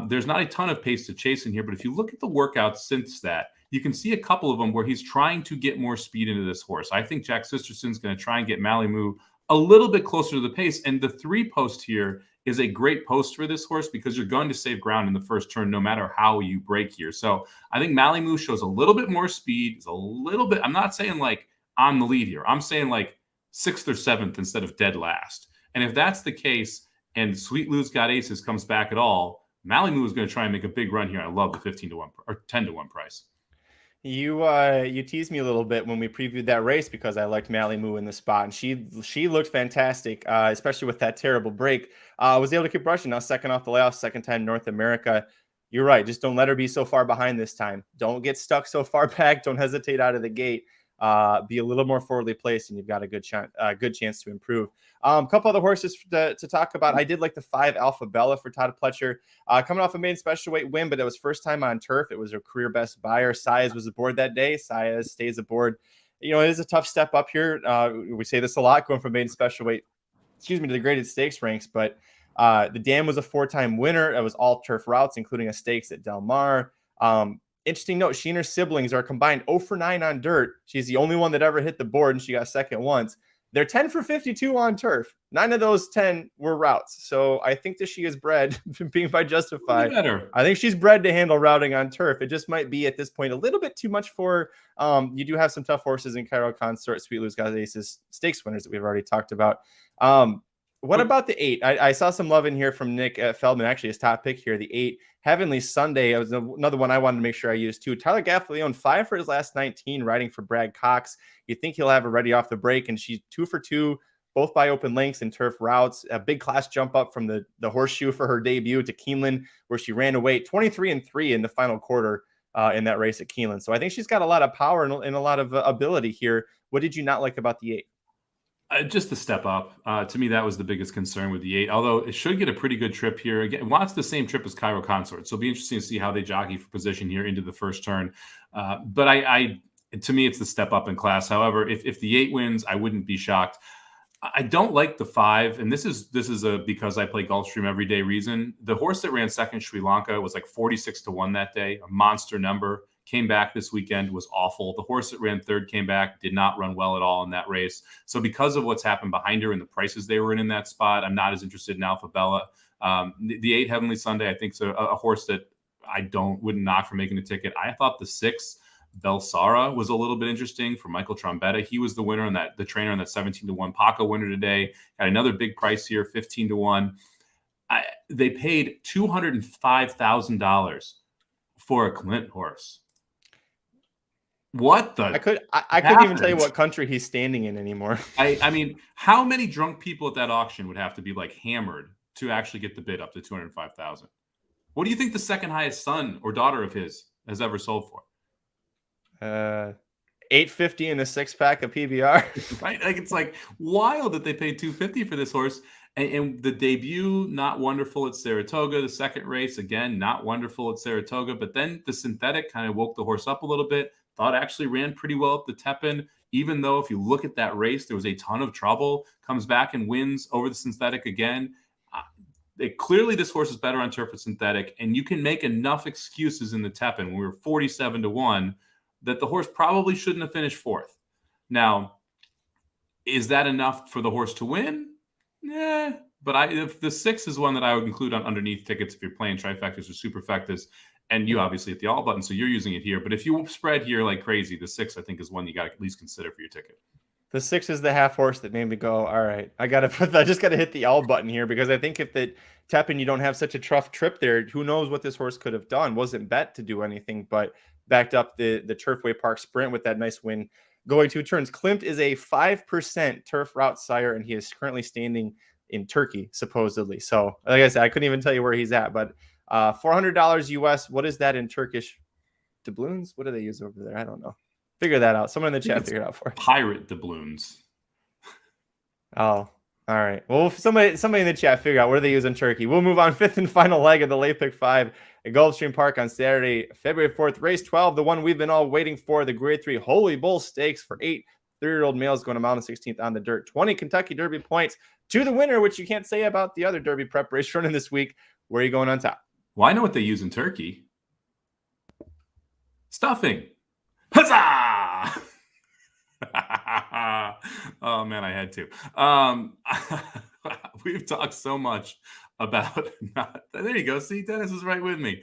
There's not a ton of pace to chase in here, but if you look at the workouts since that, you can see a couple of them where he's trying to get more speed into this horse. I think Jack Sisterson's going to try and get Malimu a little bit closer to the pace. And the 3 post here is a great post for this horse because you're going to save ground in the first turn no matter how you break here. So I think Malimu shows a little bit more speed. It's a little bit, I'm not saying like on the lead here. I'm saying like 6th or 7th instead of dead last. And if that's the case and Sweet Lou's Got Aces comes back at all, Malimu is going to try and make a big run here. I love the 15-1 or 10-1 price. You teased me a little bit when we previewed that race because I liked Malimu in the spot, and she looked fantastic, especially with that terrible break. Was able to keep rushing. Now 2nd off the layoff, 2nd time North America. You're right. Just don't let her be so far behind this time. Don't get stuck so far back. Don't hesitate out of the gate. Be a little more forwardly placed, and you've got a good chance to improve. A couple other horses to talk about. I did like the 5 Alpha Bella for Todd Pletcher, coming off a maiden special weight win, but it was first time on turf. It was a career best buyer. Saez was aboard that day. Saez stays aboard. It is a tough step up here. We say this a lot, going from maiden special weight, to the graded stakes ranks, but the Dam was a 4-time winner. It was all turf routes, including a stakes at Del Mar. Interesting note, she and her siblings are combined 0 for 9 on dirt. She's the only one that ever hit the board, and she got 2nd once. They're 10 for 52 on turf. 9 of those 10 were routes. So I think that she is bred, being by Justified. I think she's bred to handle routing on turf. It just might be at this point a little bit too much for you do have some tough horses in Cairo Consort, Sweet Lou's Got Aces, stakes winners that we've already talked about. What about the 8? I saw some love in here from Nick Feldman, actually his top pick here, the 8. Heavenly Sunday was another one I wanted to make sure I used too. Tyler Gaffalione, 5 for his last 19, riding for Brad Cox. You think he'll have her ready off the break, and she's 2 for 2, both by open lengths and turf routes. A big class jump up from the horseshoe for her debut to Keeneland, where she ran away 23-3 in the final quarter in that race at Keeneland. So I think she's got a lot of power and a lot of ability here. What did you not like about the 8? Just the step up. To me, that was the biggest concern with the 8, although it should get a pretty good trip here. Again, it wants the same trip as Cairo Consort, so it'll be interesting to see how they jockey for position here into the first turn. But to me, it's the step up in class. However, if the 8 wins, I wouldn't be shocked. I don't like the 5, and this is a because I play Gulfstream every day reason. The horse that ran second, Sri Lanka, was like 46-1 that day, a monster number. Came back this weekend, was awful. The horse that ran third came back, did not run well at all in that race. So because of what's happened behind her and the prices they were in that spot, I'm not as interested in Alpha Bella. The 8 Heavenly Sunday, I think, is a horse that I wouldn't knock for making a ticket. I thought the 6 Belsara was a little bit interesting for Michael Trombetta. He was the winner on the trainer on that 17-1 Paco winner today. Got another big price here, 15-1. They paid $205,000 for a Clint horse. What the? I couldn't even tell you what country he's standing in anymore. I mean, how many drunk people at that auction would have to be like hammered to actually get the bid up to $205,000? What do you think the second highest son or daughter of his has ever sold for? $850 in a 6-pack of PBR. Right? Like, it's like wild that they paid $250 for this horse. And the debut, not wonderful at Saratoga. The second race, again, not wonderful at Saratoga. But then the synthetic kind of woke the horse up a little bit. Thought actually ran pretty well up the Tepin, even though if you look at that race, there was a ton of trouble. Comes back and wins over the synthetic again. Clearly, this horse is better on turf with synthetic, and you can make enough excuses in the Tepin when we were 47-1 that the horse probably shouldn't have finished fourth. Now, is that enough for the horse to win? Yeah, but if the 6 is one that I would include on underneath tickets if you're playing trifectas or superfectas, and you obviously hit the all button, so you're using it here. But if you spread here like crazy, the 6 I think is one you got to at least consider for your ticket. The 6 is the half horse that made me go, all right, I just got to hit the all button here, because I think if the Tepin you don't have such a tough trip there, who knows what this horse could have done. Wasn't bet to do anything, but backed up the Turfway Park Sprint with that nice win going 2 turns. Klimt is a 5% turf route sire, and he is currently standing in Turkey, supposedly. So, like I said, I couldn't even tell you where he's at, but $400 US. What is that in Turkish doubloons? What do they use over there? I don't know. Figure that out. Someone in the chat figure it out for us. Pirate doubloons. Oh, all right. Well, if somebody in the chat figure out what do they use in Turkey. We'll move on. 5th and final leg of the Late Pick 5 at Gulfstream Park on Saturday, February 4th. Race 12, the one we've been all waiting for, the Grade 3 Holy Bull Stakes for 8 3-year-old males going to mount a 16th on the dirt. 20 Kentucky Derby points to the winner, which you can't say about the other Derby preparation running this week. Where are you going on top? Well, I know what they use in Turkey. Stuffing. Huzzah! Oh, man, I had to. We've talked so much about there you go. See, Dennis is right with me.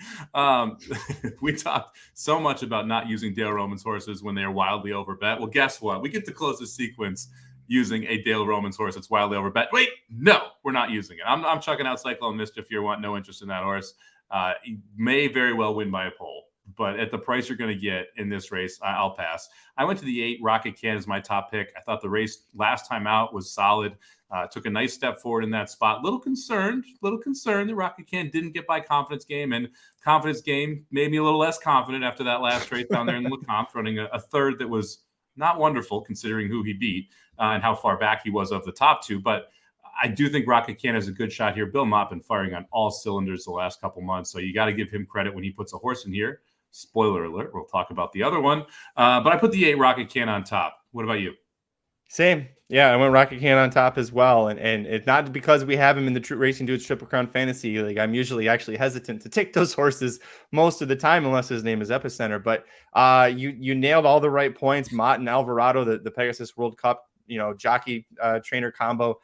We talked so much about not using Dale Romans horses when they are wildly overbet. Well, guess what? We get to close the sequence using a Dale Romans horse that's wildly overbet. Wait, no, we're not using it. I'm chucking out Cyclone Mischief here. Want no interest in that horse. He may very well win by a pole, but at the price you're going to get in this race, I'll pass. I went to the 8. Rocket Can as my top pick. I thought the race last time out was solid. Took a nice step forward in that spot. Little concerned that Rocket Can didn't get by Confidence Game, and Confidence Game made me a little less confident after that last race down there in Lecomte, running a third that was not wonderful considering who he beat and how far back he was of the top 2. But I do think Rocket Can has a good shot here. Bill Mott been firing on all cylinders the last couple months, so you got to give him credit when he puts a horse in here. Spoiler alert, we'll talk about the other one. But I put the 8 Rocket Can on top. What about you? Same. Yeah, I went Rocket Can on top as well. And it's not because we have him in the Racing Dudes Triple Crown Fantasy League. I'm usually actually hesitant to take those horses most of the time unless his name is Epicenter. But you nailed all the right points. Mott and Alvarado, the Pegasus World Cup, jockey trainer combo.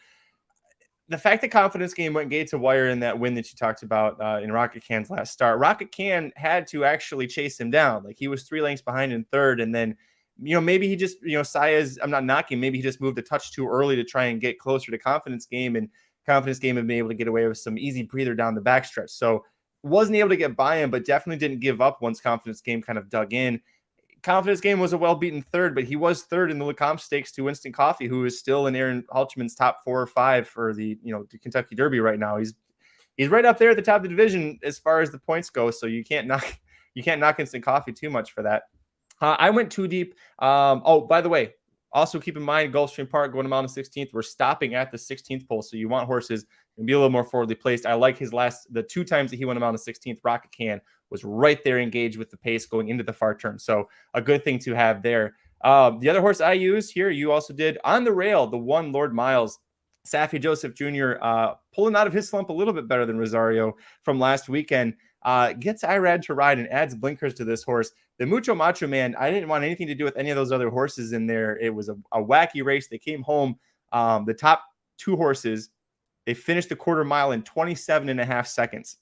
The fact that Confidence Game went gate to wire in that win that you talked about in Rocket Can's last start, Rocket Can had to actually chase him down. Like, he was 3 lengths behind in third, and then maybe he just, Saya's, I'm not knocking, maybe he just moved a touch too early to try and get closer to Confidence Game, and Confidence Game had been able to get away with some easy breather down the backstretch. So wasn't able to get by him, but definitely didn't give up once Confidence Game kind of dug in. Confidence Game was a well-beaten third, but he was third in the Lecomte Stakes to Winston Coffey, who is still in Aaron Halchman's top 4 or 5 for the Kentucky Derby right now. He's right up there at the top of the division as far as the points go, so you can't knock Winston Coffey too much for that. I went too deep. By the way, also keep in mind, Gulfstream Park going to mount a 16th. We're stopping at the 16th pole, so you want horses and be a little more forwardly placed. I like the 2 times that he went to mount a 16th. Rocket Can was right there engaged with the pace going into the far turn, so a good thing to have there. The other horse I used here, you also did on the rail, the 1 Lord Miles. Safi Joseph Jr. Pulling out of his slump a little bit better than Rosario from last weekend. Gets Irad to ride and adds blinkers to this horse. The Mucho Macho Man, I didn't want anything to do with any of those other horses in there. It was a wacky race. They came home, the top 2 horses, they finished the quarter mile in 27.5 seconds.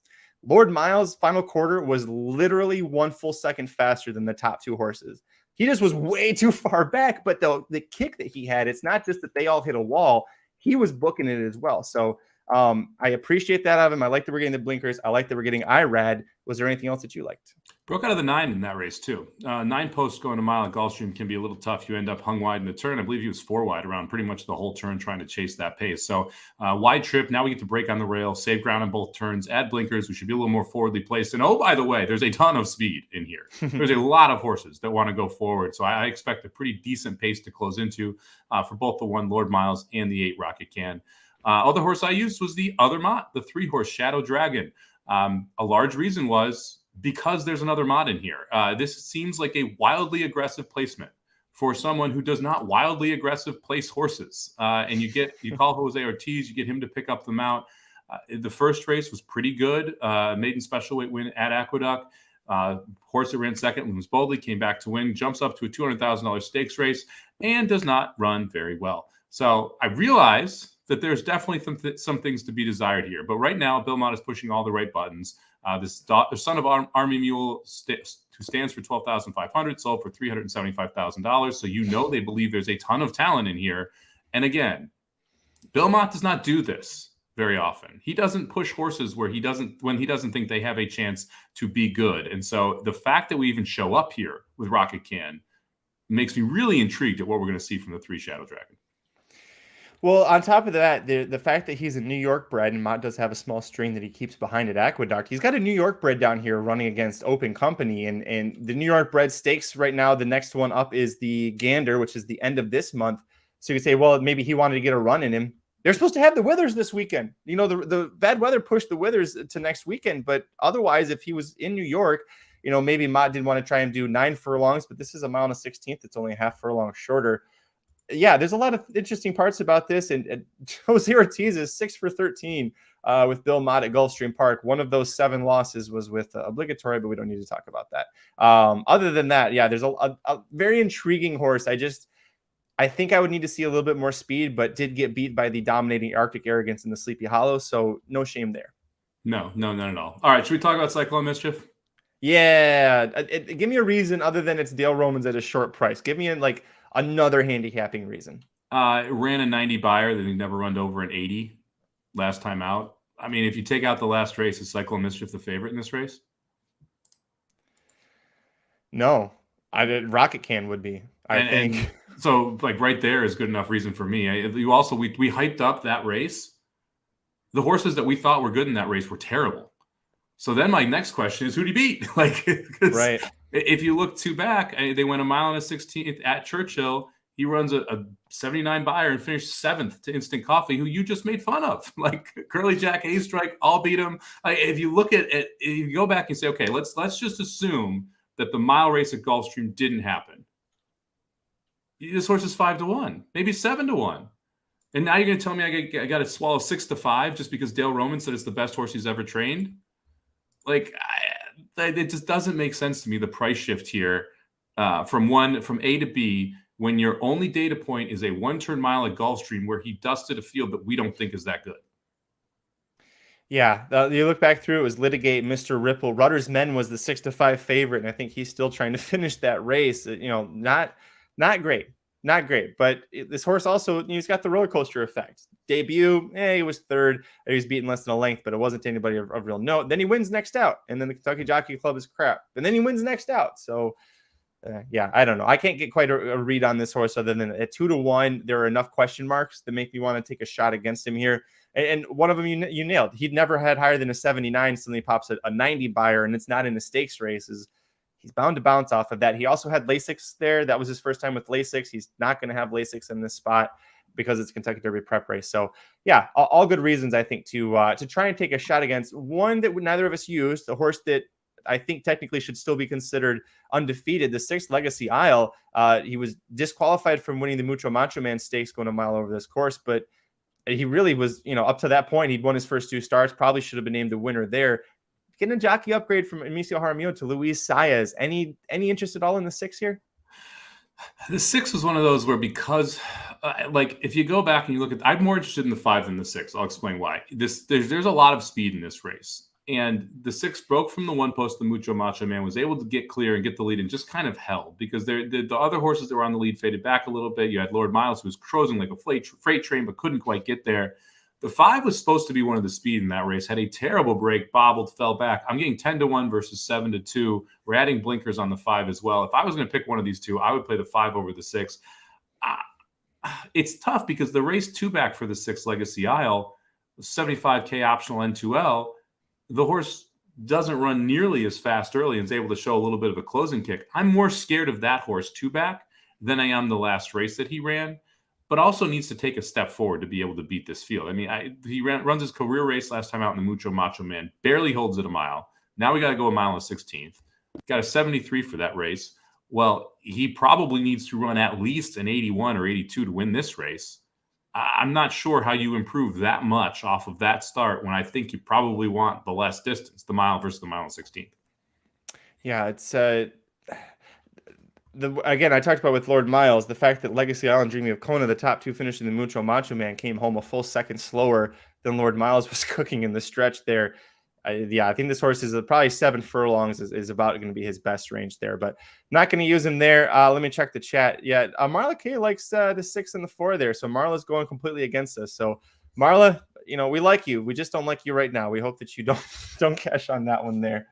Lord Miles' final quarter was literally 1 full second faster than the top 2 horses. He just was way too far back. But the kick that he had, it's not just that they all hit a wall. He was booking it as well. So I appreciate that out of him. I like that we're getting the blinkers. I like that we're getting IRAD. Was there anything else that you liked? Broke out of the 9 in that race, too. 9 posts going a mile at Gulfstream can be a little tough. You end up hung wide in the turn. I believe he was 4 wide around pretty much the whole turn trying to chase that pace. So wide trip. Now we get to break on the rail, save ground on both turns, add blinkers. We should be a little more forwardly placed. And oh, by the way, there's a ton of speed in here. There's a lot of horses that want to go forward. So I expect a pretty decent pace to close into for both the 1 Lord Miles and the 8 Rocket Can. Other horse I used was the other Mott, the 3-horse Shadow Dragon. A large reason was because there's another Mott in here. This seems like a wildly aggressive placement for someone who does not wildly aggressive place horses. And you call Jose Ortiz, you get him to pick up the mount. The first race was pretty good. Maiden special weight win at Aqueduct. Horse that ran second, Looms Boldly, came back to win, jumps up to a $200,000 stakes race, and does not run very well. So I realize that there's definitely some things to be desired here. But right now, Bill Mott is pushing all the right buttons. The son of Army Mule, who stands for $12,500, sold for $375,000. So they believe there's a ton of talent in here. And again, Bill Mott does not do this very often. He doesn't push horses when he doesn't think they have a chance to be good. And so the fact that we even show up here with Rocket Can makes me really intrigued at what we're going to see from the 3 Shadow Dragon. Well, on top of that, the fact that he's a New York bred, and Mott does have a small string that he keeps behind at Aqueduct, he's got a New York bred down here running against Open Company. And the New York bred stakes right now, the next one up is the Gander, which is the end of this month. So you could say, well, maybe he wanted to get a run in him. They're supposed to have the Withers this weekend. The bad weather pushed the Withers to next weekend. But otherwise, if he was in New York, maybe Mott didn't want to try and do 9 furlongs, but this is a mile and a 16th. It's only a half furlong shorter. Yeah, there's a lot of interesting parts about this. And Jose Ortiz is 6 for 13 with Bill Mott at Gulfstream Park. One of those 7 losses was with Obligatory, but we don't need to talk about that. Other than that, yeah, there's a very intriguing horse. I think I would need to see a little bit more speed, but did get beat by the dominating Arctic Arrogance in the Sleepy Hollow. So no shame there. No, none at all. All right, should we talk about Cyclone Mischief? Yeah. Give me a reason other than it's Dale Romans at a short price. Give me another handicapping reason. It ran a 90 buyer that he never run over an 80 last time out. I mean, if you take out the last race, is Cyclone Mischief the favorite in this race? No, Rocket Can would be. I think. So right there is good enough reason for me. We hyped up that race. The horses that we thought were good in that race were terrible. So then my next question is, who did he beat? Right. If you look back, they went a mile and a 16th at Churchill. He runs a 79 buyer and finished 7th to Instant Coffee, who you just made fun of. Curly Jack, A Strike, all beat him. If you look at it, if you go back and say, okay, let's just assume that the mile race at Gulfstream didn't happen. This horse is 5-1, maybe 7-1. And now you're going to tell me I got to swallow 6-5 just because Dale Roman said it's the best horse he's ever trained? It just doesn't make sense to me, the price shift here from A to B, when your only data point is a 1-turn mile at Gulfstream where he dusted a field that we don't think is that good. Yeah, you look back through, it was Litigate, Mr. Ripple. Rudder's Men was the 6-5 favorite, and I think he's still trying to finish that race. Not great. But this horse also, he's got the roller coaster effect. Debut, he was 3rd. He was beaten less than a length, but it wasn't to anybody of real note. Then he wins next out, and then the Kentucky Jockey Club is crap. And then he wins next out. So, I don't know. I can't get quite a read on this horse other than at 2-1. There are enough question marks that make me want to take a shot against him here. And one of them you nailed. He'd never had higher than a 79. Suddenly pops a 90 buyer, and it's not in the stakes races. He's bound to bounce off of that. He also had Lasix there. That was his first time with Lasix. He's not going to have Lasix in this spot because it's Kentucky Derby prep race. So, yeah, all good reasons, I think, to try and take a shot against one that neither of us used, a horse that I think technically should still be considered undefeated, the 6th Legacy Isle. He was disqualified from winning the Mucho Macho Man Stakes going a mile over this course, but he really was, up to that point, he'd won his first 2 starts, probably should have been named the winner there. Getting a jockey upgrade from Amicio Jaramillo to Luis Saez. Any interest at all in the 6 here? The 6 was one of those where because, if you go back and you look at, I'm more interested in the 5 than the 6. I'll explain why. There's a lot of speed in this race. And the 6 broke from the one post. The Mucho Macho Man was able to get clear and get the lead and just kind of held because the other horses that were on the lead faded back a little bit. You had Lord Miles, who was cruising like a freight train, but couldn't quite get there. The 5 was supposed to be one of the speed in that race, had a terrible break, bobbled, fell back. I'm getting 10-1 versus 7-2. We're adding blinkers on the 5 as well. If I was going to pick one of these two, I would play the 5 over the 6. It's tough because the race 2 back for the 6 Legacy Isle, 75K optional N2L, the horse doesn't run nearly as fast early and is able to show a little bit of a closing kick. I'm more scared of that horse 2 back than I am the last race that he ran, but also needs to take a step forward to be able to beat this field. I mean, he runs his career race last time out in the Mucho Macho Man, barely holds it a mile. Now we got to go a mile and 16th. Got a 73 for that race. Well, he probably needs to run at least an 81 or 82 to win this race. I'm not sure how you improve that much off of that start when I think you probably want the less distance, the mile versus the mile and 16th. Yeah, it's again, I talked about with Lord Miles, the fact that Legacy Island Dreaming of Kona, the top 2 finished in the Mucho Macho Man, came home a full second slower than Lord Miles was cooking in the stretch there. I think this horse is probably 7 furlongs is about going to be his best range there, but not going to use him there. Let me check the chat. Yeah, Marla K likes the 6 and the 4 there, so Marla's going completely against us. So Marla, we like you. We just don't like you right now. We hope that you don't cash on that one there.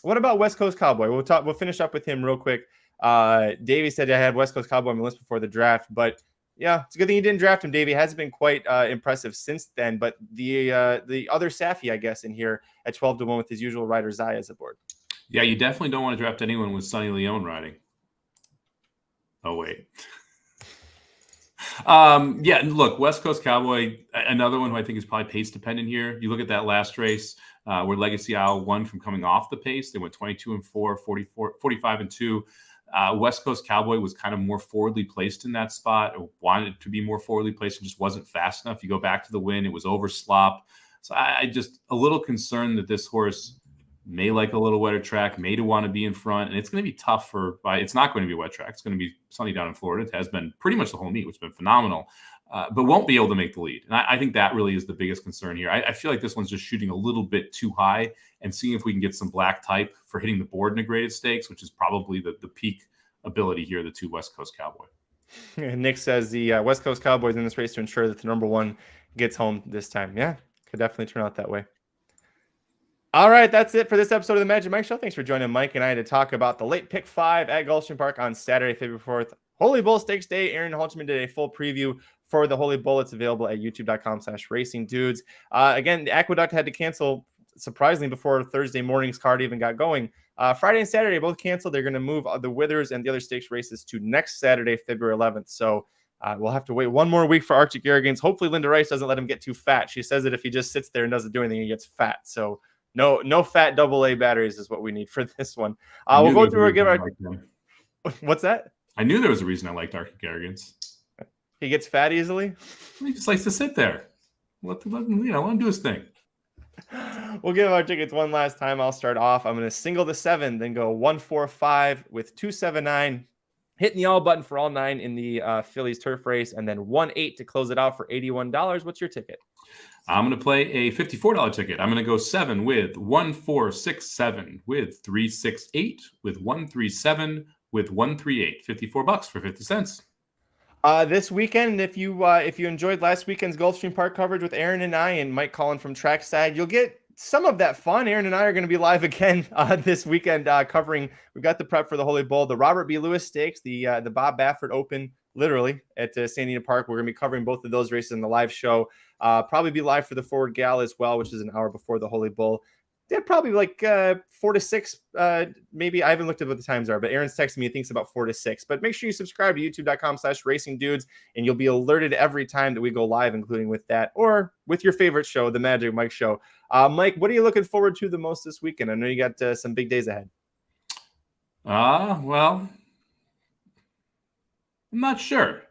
What about West Coast Cowboy? We'll finish up with him real quick. Davey said I had West Coast Cowboy on my list before the draft, but yeah, it's a good thing you didn't draft him, Davey. Hasn't been quite impressive since then, but the other Safi, I guess, in here at 12-1 with his usual rider Zaya is aboard. Yeah, you definitely don't want to draft anyone with Sonny Leone riding. Oh, wait. Yeah, look, West Coast Cowboy, another one who I think is probably pace dependent here. You look at that last race where Legacy Isle won from coming off the pace. They went 22-4, 45-2. West Coast Cowboy was kind of more forwardly placed in that spot, or wanted to be more forwardly placed and just wasn't fast enough. You go back to the win, it was over slop. So I just a little concerned that this horse may like a little wetter track, may want to be in front, and it's going to be tough it's not going to be a wet track. It's going to be sunny down in Florida. It has been pretty much the whole meet, which has been phenomenal, but won't be able to make the lead. And I think that really is the biggest concern here. I feel like this one's just shooting a little bit too high and seeing if we can get some black type for hitting the board in a graded stakes, which is probably the peak ability here, the 2 West Coast Cowboy. Nick says the West Coast Cowboys in this race to ensure that the number 1 gets home this time. Yeah, could definitely turn out that way. All right, that's it for this episode of the Magic Mike Show. Thanks for joining Mike and I to talk about the late pick 5 at Gulfstream Park on Saturday, February 4th. Holy Bull Stakes Day. Aaron Halchman did a full preview for the Holy Bull. It's available at youtube.com/racingdudes. Again, the Aqueduct had to cancel surprisingly before Thursday morning's card even got going. Friday and Saturday both canceled. They're going to move the Withers and the other stakes races to next Saturday, February 11th. So we'll have to wait one more week for Arctic Arrogance. Hopefully Linda Rice doesn't let him get too fat. She says that if he just sits there and doesn't do anything, he gets fat. So no fat AA batteries is what we need for this one. We'll go through and give our... What's that? I knew there was a reason I liked Arctic Arrogance. He gets fat easily? He just likes to sit there. Let him do his thing. We'll give our tickets one last time. I'll start off. I'm going to single the 7, then go 1-4-5 with 2-7-9, hitting the all button for all 9 in the Phillies turf race, and then 1-8 to close it out for $81. What's your ticket? I'm going to play a $54 ticket. I'm going to go 7 with 1-4-6-7 with 3-6-8 with 1-3-7 with 1-3-8. $54 for 50 cents. This weekend, if you enjoyed last weekend's Gulfstream Park coverage with Aaron and I and Mike Collin from Trackside, you'll get some of that fun. Aaron and I are going to be live again this weekend covering. We've got the prep for the Holy Bull, the Robert B. Lewis Stakes, the Bob Baffert Open, literally at San Diego Park. We're going to be covering both of those races in the live show. Probably be live for the Forward Gal as well, which is an hour before the Holy Bull. They're probably like 4 to 6, maybe. I haven't looked at what the times are, but Aaron's texting me. He thinks about 4 to 6. But make sure you subscribe to youtube.com/racingdudes, and you'll be alerted every time that we go live, including with that or with your favorite show, the Magic Mike Show. Mike, what are you looking forward to the most this weekend? I know you got some big days ahead. Well, I'm not sure.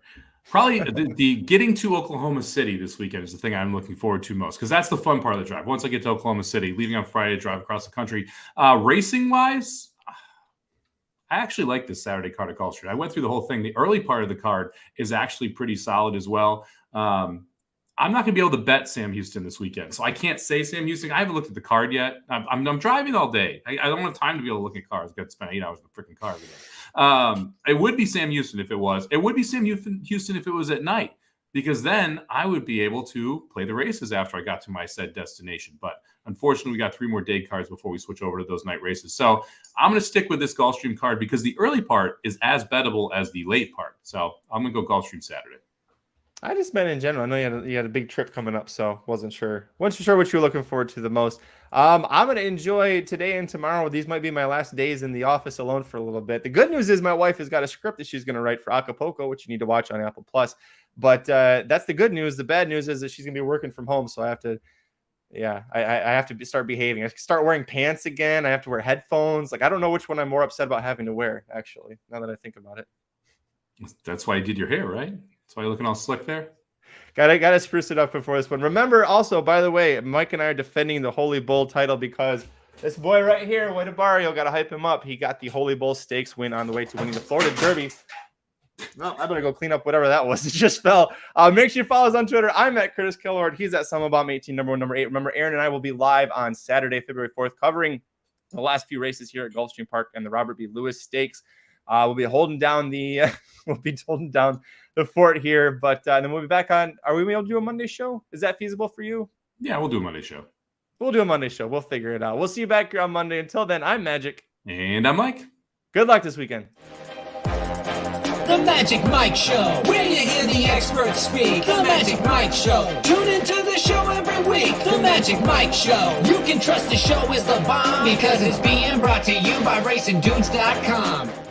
Probably the getting to Oklahoma City this weekend is the thing I'm looking forward to most, because that's the fun part of the drive. Once I get to Oklahoma City, leaving on Friday to drive across the country. Racing-wise, I actually like this Saturday card at Gulfstream. I went through the whole thing. The early part of the card is actually pretty solid as well. I'm not going to be able to bet Sam Houston this weekend, so I can't say Sam Houston. I haven't looked at the card yet. I'm driving all day. I don't have time to be able to look at cards. I've got to spend 8 hours in the freaking car every day. It would be Sam Houston if it was. It would be Sam Houston if it was at night, because then I would be able to play the races after I got to my said destination. But unfortunately, we got 3 more day cards before we switch over to those night races. So I'm going to stick with this Gulfstream card because the early part is as bettable as the late part. So I'm going to go Gulfstream Saturday. I just meant in general. I know you had a big trip coming up, so wasn't sure what you were looking forward to the most. I'm going to enjoy today and tomorrow. These might be my last days in the office alone for a little bit. The good news is my wife has got a script that she's going to write for Acapulco, which you need to watch on Apple Plus. But that's the good news. The bad news is that she's going to be working from home, so I have to. Yeah, I have to start behaving. I start wearing pants again. I have to wear headphones. Like, I don't know which one I'm more upset about having to wear, actually, now that I think about it. That's why you did your hair, right? That's why you're looking all slick there. Gotta spruce it up before this one. Remember, also, by the way, Mike and I are defending the Holy Bull title because this boy right here, Wade got to hype him up. He got the Holy Bull Stakes win on the way to winning the Florida Derby. Well, I better go clean up whatever that was. It just fell. Make sure you follow us on Twitter. I'm at Curtis Kalleward. He's at Somobomb 18, number 8. Remember, Aaron and I will be live on Saturday, February 4th, covering the last few races here at Gulfstream Park and the Robert B. Lewis Stakes. We'll be holding down the fort here, but then we'll be back on. Are we able to do a Monday show? Is that feasible for you? Yeah, we'll do a Monday show. We'll do a Monday show. We'll figure it out. We'll see you back here on Monday. Until then, I'm Magic. And I'm Mike. Good luck this weekend. The Magic Mike Show, where you hear the experts speak. The Magic Mike Show. Tune into the show every week. The Magic Mike Show. You can trust the show is the bomb because it's being brought to you by RacingDudes.com.